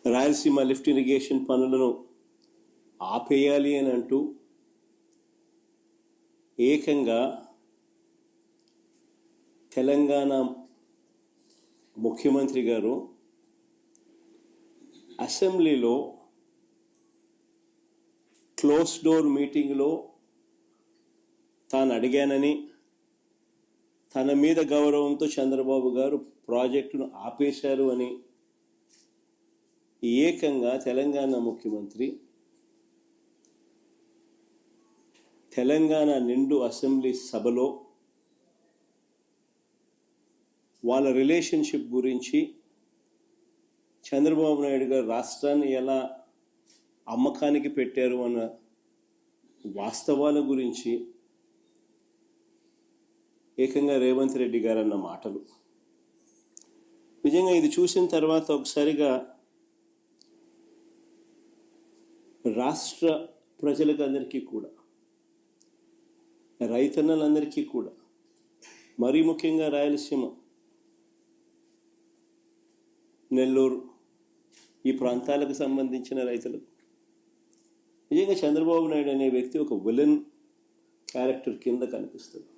Rayalaseema lift irrigation పనులను ఆపేయాలి అని అంటూ ఏకంగా తెలంగాణ ముఖ్యమంత్రి గారు అసెంబ్లీలో క్లోజ్ డోర్ మీటింగ్లో తాను అడిగానని, తన మీద గౌరవంతో చంద్రబాబు గారు ప్రాజెక్టును ఆపేశారు అని ఏకంగా తెలంగాణ ముఖ్యమంత్రి తెలంగాణ నిండు అసెంబ్లీ సభలో వాళ్ళ రిలేషన్షిప్ గురించి, చంద్రబాబు నాయుడు గారు రాష్ట్రాన్ని ఎలా అమ్మకానికి పెట్టారు అన్న వాస్తవాల గురించి ఏకంగా రేవంత్ రెడ్డి గారు అన్న మాటలు నిజంగా ఇది చూసిన తర్వాత ఒకసారిగా రాష్ట్ర ప్రజలకు అందరికీ కూడా, రైతన్నలందరికీ కూడా, మరీ ముఖ్యంగా రాయలసీమ, నెల్లూరు ఈ ప్రాంతాలకు సంబంధించిన రైతులకు నిజంగా చంద్రబాబు నాయుడు అనే వ్యక్తి ఒక విలన్ క్యారెక్టర్ కింద కనిపిస్తుంది.